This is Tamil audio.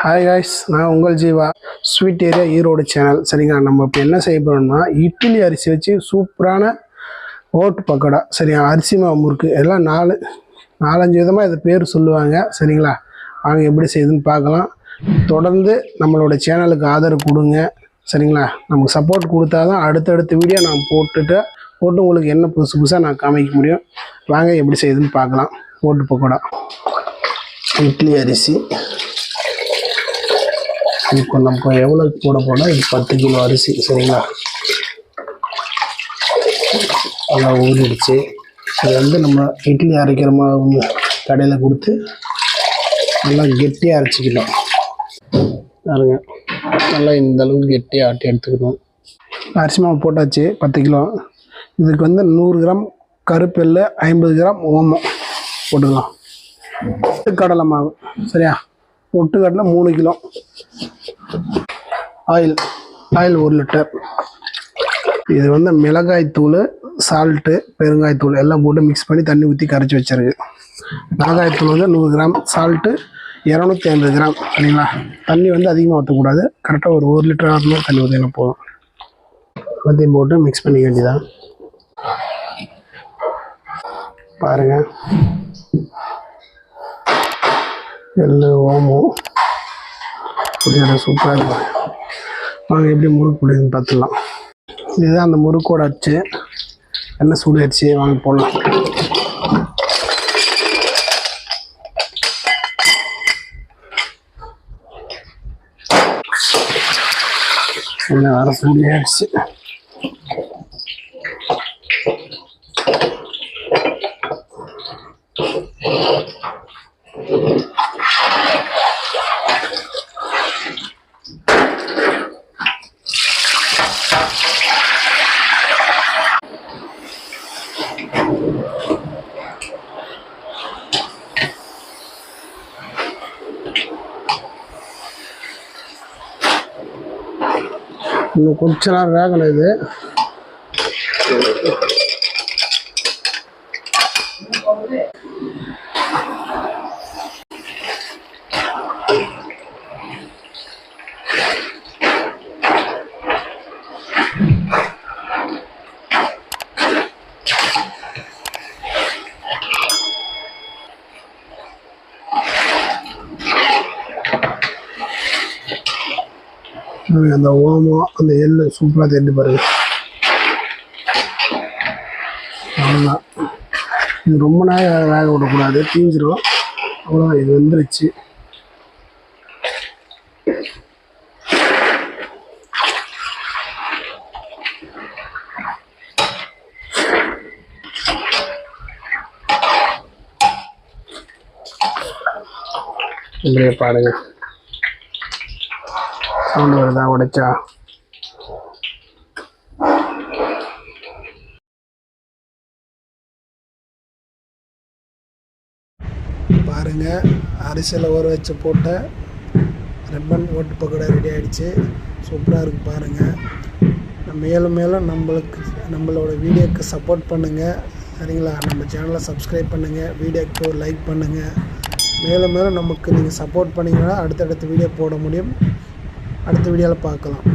ஹாய் காய்ஸ், நான் உங்கள் Jeeva. Sweet area Erode channel. சரிங்களா, நம்ம இப்போ என்ன செய்ய போகிறோம்னா இட்லி அரிசி வச்சு சூப்பரான ஓட்டு பக்கோடா. சரியா, அரிசி மாவு முறுக்கு எல்லாம் நாலஞ்சு விதமாக இது பேர் சொல்லுவாங்க. சரிங்களா, வாங்க எப்படி செய்யுதுன்னு பார்க்கலாம். தொடர்ந்து நம்மளோட சேனலுக்கு ஆதரவு கொடுங்க. சரிங்களா, நமக்கு சப்போர்ட் கொடுத்தா தான் அடுத்தடுத்த வீடியோ நான் போட்டு உங்களுக்கு என்ன புதுசாக நான் காமிக்க முடியும். வாங்க எப்படி செய்யுதுன்னு பார்க்கலாம். ஓட்டு பக்கோடா இட்லி அரிசி இப்போ நம்ம எவ்வளோ போட போனால் இது 10 கிலோ அரிசி. சரிங்களா, அதெல்லாம் ஊறிடுச்சு. இது நம்ம இட்லி அரைக்கிற மாதிரி கடையில் கொடுத்து நல்லா கெட்டியாக அரைச்சிக்கணும். பாருங்க, நல்லா இந்த அளவுக்கு கெட்டியாக ஆட்டி எடுத்துக்கணும். அரிசி மாவு போட்டாச்சு 10 கிலோ. இதுக்கு 100 கிராம் கருப்பெல்லு, 50 கிராம் ஓமம் போட்டுக்கலாம். கடலை மாவு, சரியா, ஒட்டுக்கடலை 3 கிலோ, ஆயில் 1 லிட்டர். இது மிளகாய் தூள், சால்ட்டு, பெருங்காய் தூள் எல்லாம் போட்டு மிக்ஸ் பண்ணி தண்ணி ஊற்றி கரைச்சி வச்சிருக்கு. மிளகாய் தூள் 100 கிராம், சால்ட்டு 250 கிராம். சரிங்களா, தண்ணி அதிகமாக ஊற்றக்கூடாது. கரெக்டாக ஒரு 1 லிட்டர் ஆகணும் தண்ணி ஊற்றினா போதும். எல்லாத்தையும் போட்டு மிக்ஸ் பண்ணிக்க வேண்டியதான். பாருங்கள், எள்ளு ஓமம் சூப்பராக இருக்கும். வாங்க எப்படி முறுக்கு பிடிக்குன்னு பார்த்துடலாம். இதுதான் அந்த முறுக்கோட அச்சு. எண்ணெய் சூடு அரிசி வாங்க போடலாம். எண்ணெய் வேறு சூடு அரிசி. இன்னும் கொஞ்ச நேரம் வேகணும். இது அந்த ஓமம், அந்த எள்ளு சூப்பராக தெரிஞ்சு பாருங்க. அவ்வளோதான். இது ரொம்ப நேரம் வேக விடக்கூடாது, தீஞ்சிரும். அவ்வளோதான், இது வந்துருச்சு. இப்படியே பாருங்க, சவுண்டு வருதா உடைச்சா? பாருங்க, அரிசியில் ஊற வச்சு போட்ட ரெப்பன் ஓட்டு பக்கோடா ரெடி ஆகிடுச்சு. சூப்பராக இருக்குது. பாருங்கள், மேலும் மேலும் நம்மளோட வீடியோக்கு சப்போர்ட் பண்ணுங்கள். சரிங்களா, நம்ம சேனலை சப்ஸ்கிரைப் பண்ணுங்கள், வீடியோக்கு ஒரு லைக் பண்ணுங்கள். மேலும் மேலும் நமக்கு நீங்கள் சப்போர்ட் பண்ணிங்கன்னா அடுத்தடுத்த வீடியோ போட முடியும். அடுத்த வீடியோவில் பார்க்கலாம்.